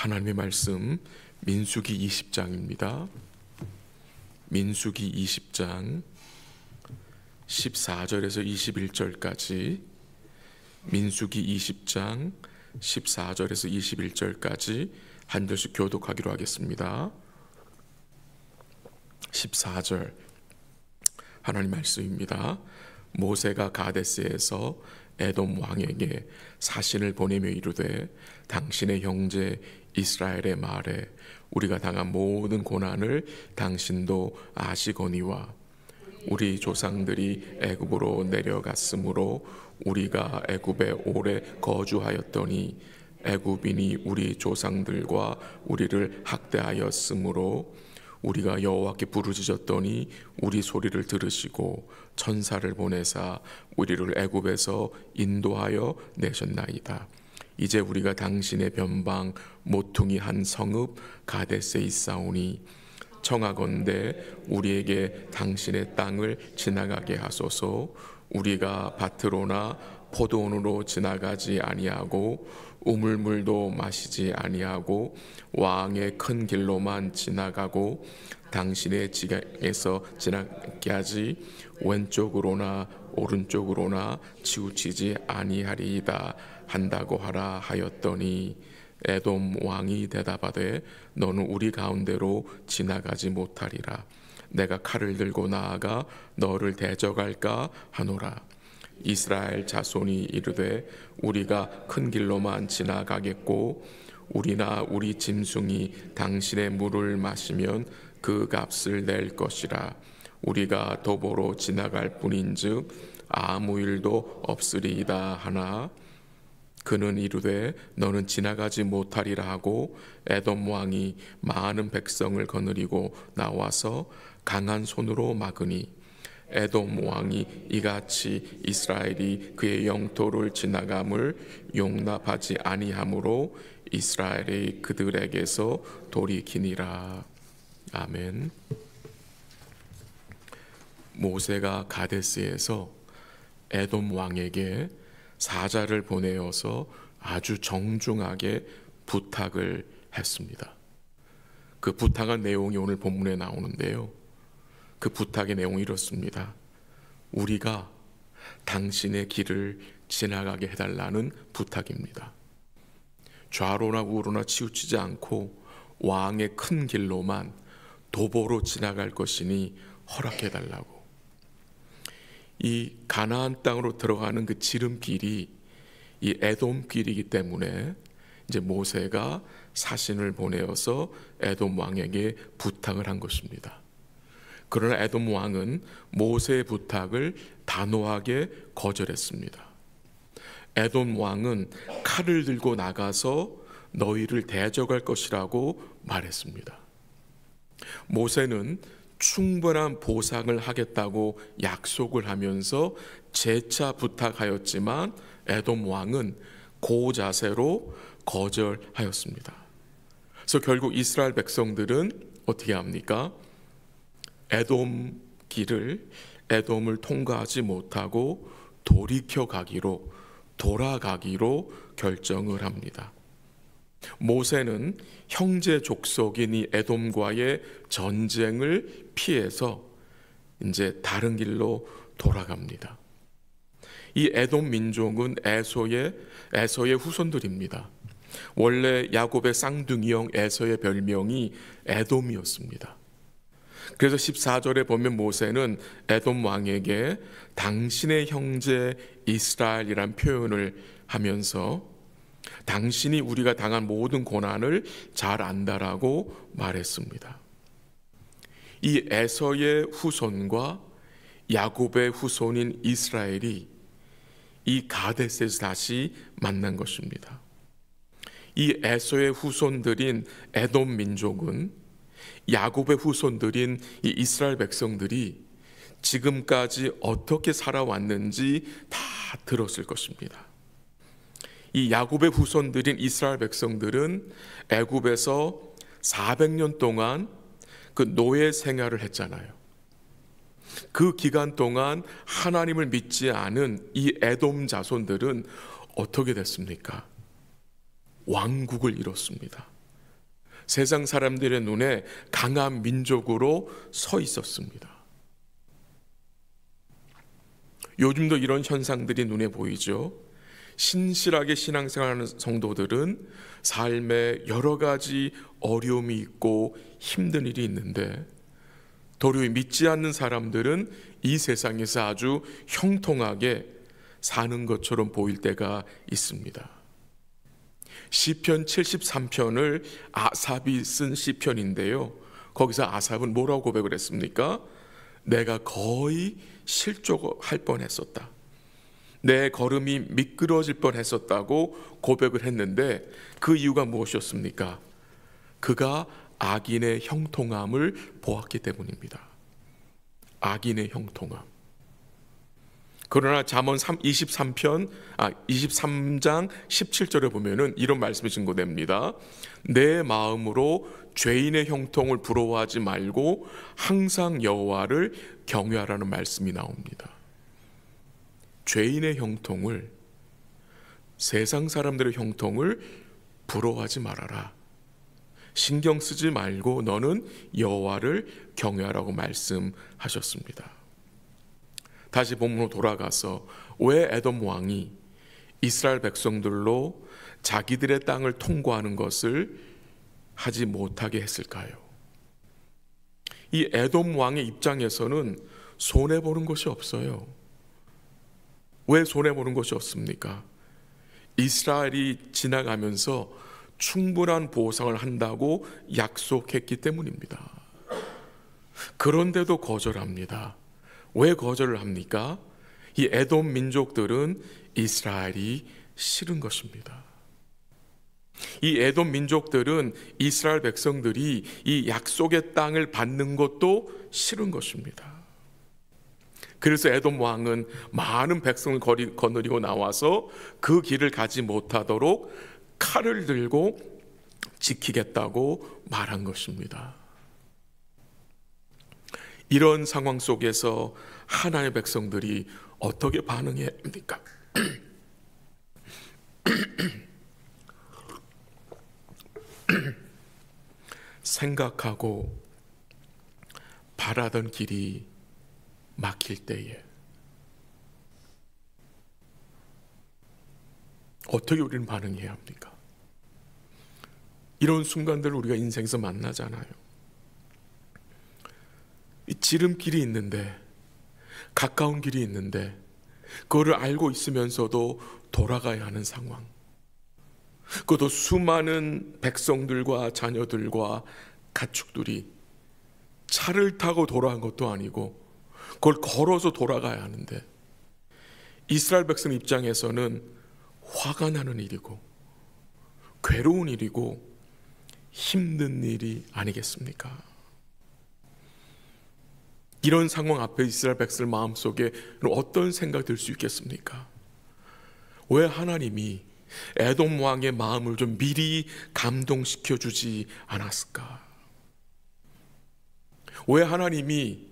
하나님의 말씀 민수기 20장입니다. 민수기 20장 14절에서 21절까지, 민수기 20장 14절에서 21절까지 한 절씩 교독하기로 하겠습니다. 14절 하나님 말씀입니다. 모세가 가데스에서 에돔 왕에게 사신을 보내며 이르되, 당신의 형제 이스라엘의 말에 우리가 당한 모든 고난을 당신도 아시거니와 우리 조상들이 애굽으로 내려갔으므로 우리가 애굽에 오래 거주하였더니 애굽인이 우리 조상들과 우리를 학대하였으므로 우리가 여호와께 부르짖었더니 우리 소리를 들으시고 천사를 보내사 우리를 애굽에서 인도하여 내셨나이다. 이제 우리가 당신의 변방 모퉁이 한 성읍 가데스에 있사오니 청하건대 우리에게 당신의 땅을 지나가게 하소서. 우리가 밭으로나 포도원으로 지나가지 아니하고 우물물도 마시지 아니하고 왕의 큰 길로만 지나가고 당신의 지경에서 지나게 하지 왼쪽으로나 오른쪽으로나 치우치지 아니하리이다 한다고 하라 하였더니, 에돔 왕이 대답하되 너는 우리 가운데로 지나가지 못하리라. 내가 칼을 들고 나아가 너를 대적할까 하노라. 이스라엘 자손이 이르되 우리가 큰 길로만 지나가겠고 우리나 우리 짐승이 당신의 물을 마시면 그 값을 낼 것이라. 우리가 도보로 지나갈 뿐인즉 아무 일도 없으리이다 하나, 그는 이르되 너는 지나가지 못하리라 하고 에돔 왕이 많은 백성을 거느리고 나와서 강한 손으로 막으니, 에돔 왕이 이같이 이스라엘이 그의 영토를 지나감을 용납하지 아니하므로 이스라엘이 그들에게서 돌이키니라. 아멘. 모세가 가데스에서 에돔 왕에게 사자를 보내어서 아주 정중하게 부탁을 했습니다. 그 부탁한 내용이 오늘 본문에 나오는데요, 그 부탁의 내용이 이렇습니다. 우리가 당신의 길을 지나가게 해달라는 부탁입니다. 좌로나 우로나 치우치지 않고 왕의 큰 길로만 도보로 지나갈 것이니 허락해달라고. 이 가나안 땅으로 들어가는 그 지름길이 이 에돔 길이기 때문에 이제 모세가 사신을 보내어서 에돔 왕에게 부탁을 한 것입니다. 그러나 에돔 왕은 모세의 부탁을 단호하게 거절했습니다. 에돔 왕은 칼을 들고 나가서 너희를 대적할 것이라고 말했습니다. 모세는 충분한 보상을 하겠다고 약속을 하면서 재차 부탁하였지만 에돔 왕은 고자세로 거절하였습니다. 그래서 결국 이스라엘 백성들은 어떻게 합니까? 에돔 길을, 에돔을 통과하지 못하고 돌아가기로 결정을 합니다. 모세는 형제 족속인 이 에돔과의 전쟁을 피해서 이제 다른 길로 돌아갑니다. 이 에돔 민족은 에서의 후손들입니다. 원래 야곱의 쌍둥이형 에서의 별명이 에돔이었습니다. 그래서 14절에 보면 모세는 에돔 왕에게 당신의 형제 이스라엘이란 표현을 하면서 당신이 우리가 당한 모든 고난을 잘 안다라고 말했습니다. 이 에서의 후손과 야곱의 후손인 이스라엘이 이 가데스에서 다시 만난 것입니다. 이 에서의 후손들인 에돔 민족은 야곱의 후손들인 이 이스라엘 백성들이 지금까지 어떻게 살아왔는지 다 들었을 것입니다. 이 야곱의 후손들인 이스라엘 백성들은 애굽에서 400년 동안 그 노예 생활을 했잖아요. 그 기간 동안 하나님을 믿지 않은 이 에돔 자손들은 어떻게 됐습니까? 왕국을 이뤘습니다. 세상 사람들의 눈에 강한 민족으로 서 있었습니다. 요즘도 이런 현상들이 눈에 보이죠. 신실하게 신앙생활하는 성도들은 삶에 여러 가지 어려움이 있고 힘든 일이 있는데, 도리어 믿지 않는 사람들은 이 세상에서 아주 형통하게 사는 것처럼 보일 때가 있습니다. 시편 73편을 아삽이 쓴 시편인데요, 거기서 아삽은 뭐라고 고백을 했습니까? 내가 거의 실족할 뻔했었다, 내 걸음이 미끄러질 뻔했었다고 고백을 했는데, 그 이유가 무엇이었습니까? 그가 악인의 형통함을 보았기 때문입니다. 악인의 형통함. 그러나 잠언 23장 17절에 보면은 이런 말씀이 증거됩니다. 내 마음으로 죄인의 형통을 부러워하지 말고 항상 여호와를 경외하라는 말씀이 나옵니다. 죄인의 형통을, 세상 사람들의 형통을 부러워하지 말아라. 신경 쓰지 말고 너는 여호와를 경외하라고 말씀하셨습니다. 다시 본문으로 돌아가서 왜 에돔 왕이 이스라엘 백성들로 자기들의 땅을 통과하는 것을 하지 못하게 했을까요? 이 에돔 왕의 입장에서는 손해보는 것이 없어요. 왜 손해보는 것이 없습니까? 이스라엘이 지나가면서 충분한 보상을 한다고 약속했기 때문입니다. 그런데도 거절합니다. 왜 거절을 합니까? 이 에돔 민족들은 이스라엘이 싫은 것입니다. 이 에돔 민족들은 이스라엘 백성들이 이 약속의 땅을 받는 것도 싫은 것입니다. 그래서 에돔 왕은 많은 백성을 거느리고 나와서 그 길을 가지 못하도록 칼을 들고 지키겠다고 말한 것입니다. 이런 상황 속에서 하나님의 백성들이 어떻게 반응해야 합니까? 생각하고 바라던 길이 막힐 때에 어떻게 우리는 반응해야 합니까? 이런 순간들을 우리가 인생에서 만나잖아요. 이 지름길이 있는데, 가까운 길이 있는데 그거를 알고 있으면서도 돌아가야 하는 상황, 그것도 수많은 백성들과 자녀들과 가축들이 차를 타고 돌아간 것도 아니고 그걸 걸어서 돌아가야 하는데, 이스라엘 백성 입장에서는 화가 나는 일이고 괴로운 일이고 힘든 일이 아니겠습니까? 이런 상황 앞에 이스라엘 백성 마음속에 어떤 생각이 들 수 있겠습니까? 왜 하나님이 에돔 왕의 마음을 좀 미리 감동시켜 주지 않았을까? 왜 하나님이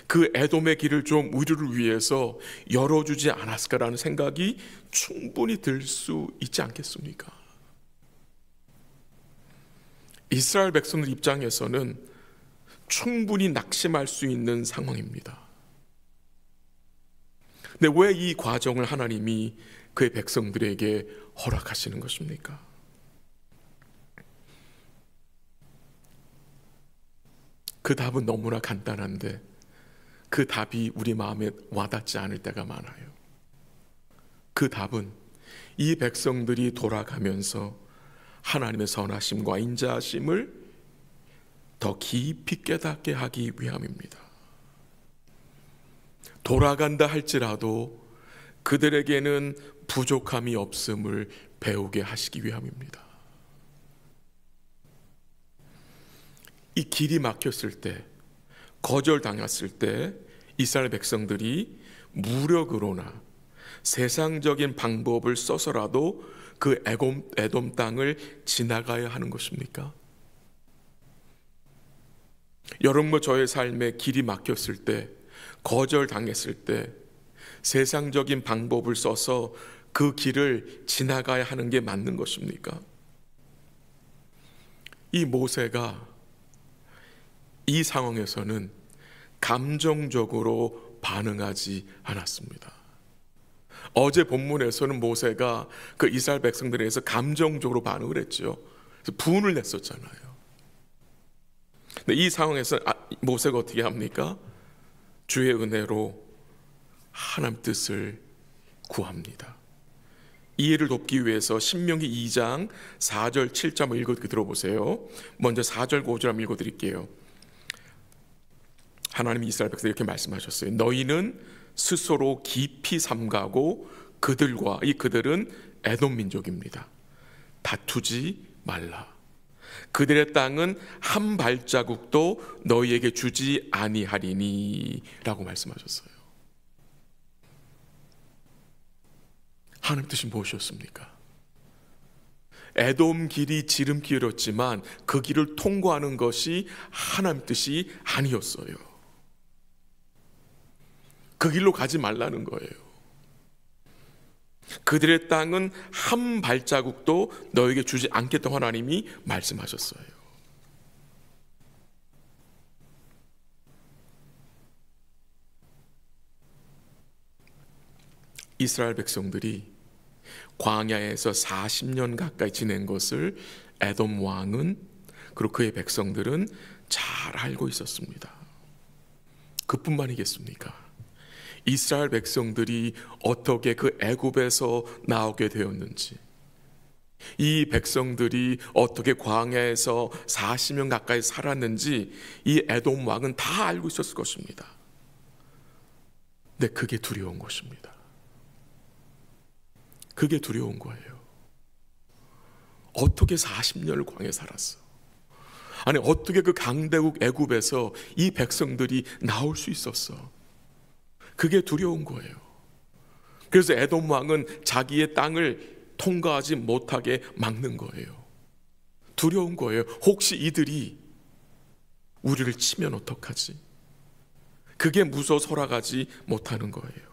그 에돔의 길을 좀 우리를 위해서 열어주지 않았을까라는 생각이 충분히 들 수 있지 않겠습니까? 이스라엘 백성들 입장에서는 충분히 낙심할 수 있는 상황입니다. 근데 왜 이 과정을 하나님이 그의 백성들에게 허락하시는 것입니까? 그 답은 너무나 간단한데 그 답이 우리 마음에 와닿지 않을 때가 많아요. 그 답은 이 백성들이 돌아가면서 하나님의 선하심과 인자하심을 더 깊이 깨닫게 하기 위함입니다. 돌아간다 할지라도 그들에게는 부족함이 없음을 배우게 하시기 위함입니다. 이 길이 막혔을 때, 거절당했을 때 이스라엘 백성들이 무력으로나 세상적인 방법을 써서라도 그 에돔 땅을 지나가야 하는 것입니까? 여러분과 저의 삶에 길이 막혔을 때, 거절당했을 때 세상적인 방법을 써서 그 길을 지나가야 하는 게 맞는 것입니까? 이 모세가 이 상황에서는 감정적으로 반응하지 않았습니다. 어제 본문에서는 모세가 그 이스라엘 백성들에 대해서 감정적으로 반응을 했죠. 그래서 분을 냈었잖아요. 근데 이 상황에서 모세가 어떻게 합니까? 주의 은혜로 하나님 뜻을 구합니다. 이해를 돕기 위해서 신명기 2장 4절 7절 한번 읽어 들어보세요. 먼저 4절 5절 한번 읽어 드릴게요. 하나님이 이스라엘 백성들 이렇게 말씀하셨어요. 너희는 스스로 깊이 삼가고 그들은 에돔 민족입니다. 다투지 말라. 그들의 땅은 한 발자국도 너희에게 주지 아니하리니 라고 말씀하셨어요. 하나님 뜻이 무엇이었습니까? 에돔 길이 지름길이었지만 그 길을 통과하는 것이 하나님 뜻이 아니었어요. 그 길로 가지 말라는 거예요. 그들의 땅은 한 발자국도 너에게 주지 않겠다고 하나님이 말씀하셨어요. 이스라엘 백성들이 광야에서 40년 가까이 지낸 것을 에돔 왕은 그리고 그의 백성들은 잘 알고 있었습니다. 그뿐만이겠습니까? 이스라엘 백성들이 어떻게 그 애굽에서 나오게 되었는지, 이 백성들이 어떻게 광야에서 40년 가까이 살았는지 이 에돔 왕은 다 알고 있었을 것입니다. 근데 그게 두려운 것입니다. 그게 두려운 거예요. 어떻게 40년을 광야에 살았어? 아니 어떻게 그 강대국 애굽에서 이 백성들이 나올 수 있었어? 그게 두려운 거예요. 그래서 에돔 왕은 자기의 땅을 통과하지 못하게 막는 거예요. 두려운 거예요. 혹시 이들이 우리를 치면 어떡하지? 그게 무서워서 돌아가지 못하는 거예요.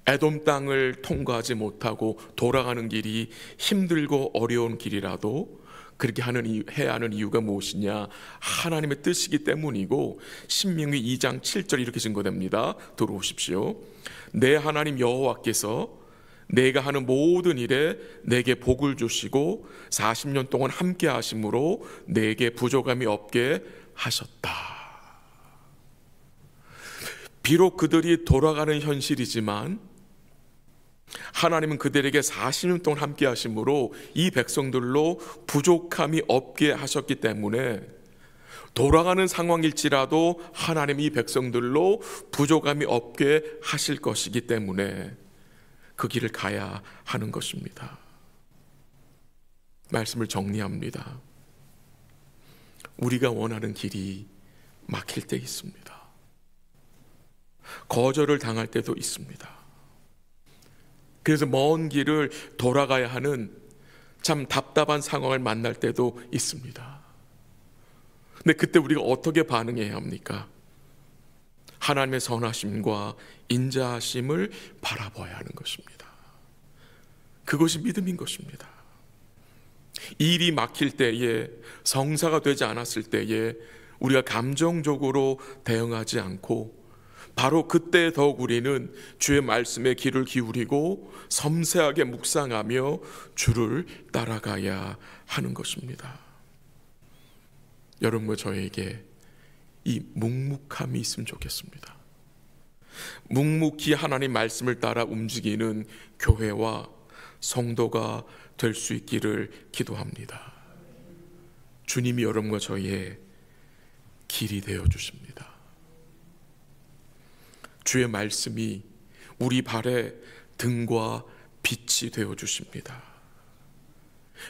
에돔 땅을 통과하지 못하고 돌아가는 길이 힘들고 어려운 길이라도 그렇게 해야 하는 이유가 무엇이냐? 하나님의 뜻이기 때문이고, 신명기 2장 7절 이렇게 증거됩니다. 들어오십시오. 내 하나님 여호와께서 내가 하는 모든 일에 내게 복을 주시고 40년 동안 함께 하심으로 내게 부족함이 없게 하셨다. 비록 그들이 돌아가는 현실이지만 하나님은 그들에게 40년 동안 함께 하심으로 이 백성들로 부족함이 없게 하셨기 때문에 돌아가는 상황일지라도 하나님이 이 백성들로 부족함이 없게 하실 것이기 때문에 그 길을 가야 하는 것입니다. 말씀을 정리합니다. 우리가 원하는 길이 막힐 때 있습니다. 거절을 당할 때도 있습니다. 그래서 먼 길을 돌아가야 하는 참 답답한 상황을 만날 때도 있습니다. 근데 그때 우리가 어떻게 반응해야 합니까? 하나님의 선하심과 인자하심을 바라봐야 하는 것입니다. 그것이 믿음인 것입니다. 일이 막힐 때에, 성사가 되지 않았을 때에 우리가 감정적으로 대응하지 않고 바로 그때 더욱 우리는 주의 말씀에 귀를 기울이고 섬세하게 묵상하며 주를 따라가야 하는 것입니다. 여러분과 저에게 이 묵묵함이 있으면 좋겠습니다. 묵묵히 하나님 말씀을 따라 움직이는 교회와 성도가 될 수 있기를 기도합니다. 주님이 여러분과 저희의 길이 되어 주십니다. 주의 말씀이 우리 발의 등과 빛이 되어 주십니다.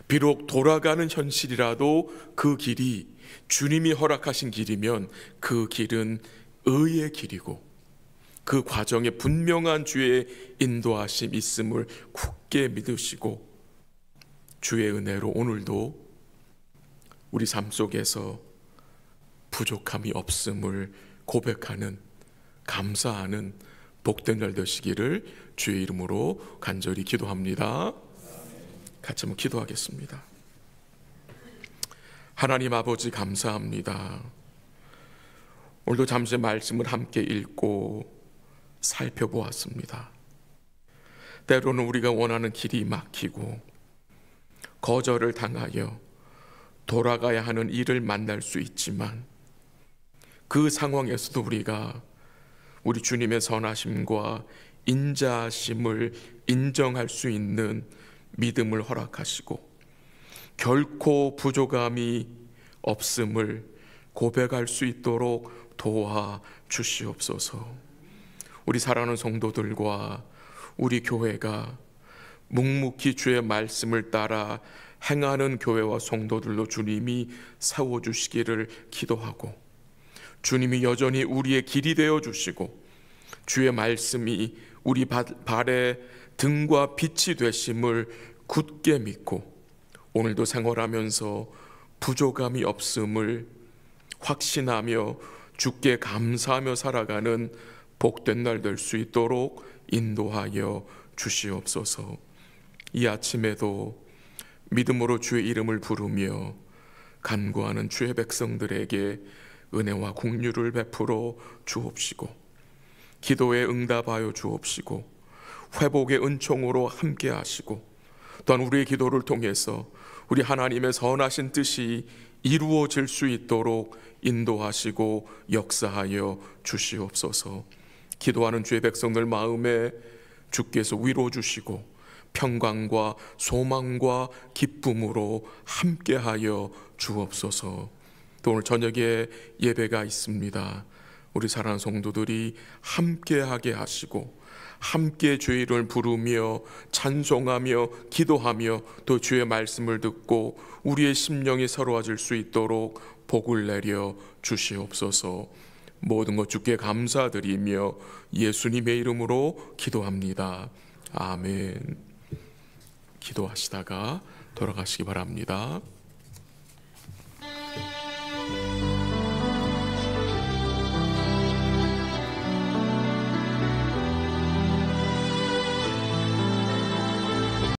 비록 돌아가는 현실이라도 그 길이 주님이 허락하신 길이면 그 길은 의의 길이고 그 과정에 분명한 주의 인도하심 있음을 굳게 믿으시고 주의 은혜로 오늘도 우리 삶 속에서 부족함이 없음을 고백하는, 감사하는 복된 날 되시기를 주의 이름으로 간절히 기도합니다. 같이 한번 기도하겠습니다. 하나님 아버지 감사합니다. 오늘도 잠시 말씀을 함께 읽고 살펴보았습니다. 때로는 우리가 원하는 길이 막히고 거절을 당하여 돌아가야 하는 일을 만날 수 있지만, 그 상황에서도 우리가 우리 주님의 선하심과 인자하심을 인정할 수 있는 믿음을 허락하시고 결코 부족함이 없음을 고백할 수 있도록 도와 주시옵소서. 우리 사랑하는 성도들과 우리 교회가 묵묵히 주의 말씀을 따라 행하는 교회와 성도들로 주님이 세워주시기를 기도하고, 주님이 여전히 우리의 길이 되어 주시고 주의 말씀이 우리 발의 등과 빛이 되심을 굳게 믿고, 오늘도 생활하면서 부족함이 없음을 확신하며 주께 감사하며 살아가는 복된 날 될 수 있도록 인도하여 주시옵소서. 이 아침에도 믿음으로 주의 이름을 부르며 간구하는 주의 백성들에게 은혜와 긍휼을 베풀어 주옵시고, 기도에 응답하여 주옵시고, 회복의 은총으로 함께 하시고, 또한 우리의 기도를 통해서 우리 하나님의 선하신 뜻이 이루어질 수 있도록 인도하시고 역사하여 주시옵소서. 기도하는 주의 백성들 마음에 주께서 위로 주시고 평강과 소망과 기쁨으로 함께하여 주옵소서. 또 오늘 저녁에 예배가 있습니다. 우리 사랑하는 성도들이 함께하게 하시고 함께 주의 이름을 부르며 찬송하며 기도하며 또 주의 말씀을 듣고 우리의 심령이 새로워질 수 있도록 복을 내려 주시옵소서. 모든 것 주께 감사드리며 예수님의 이름으로 기도합니다. 아멘. 기도하시다가 돌아가시기 바랍니다.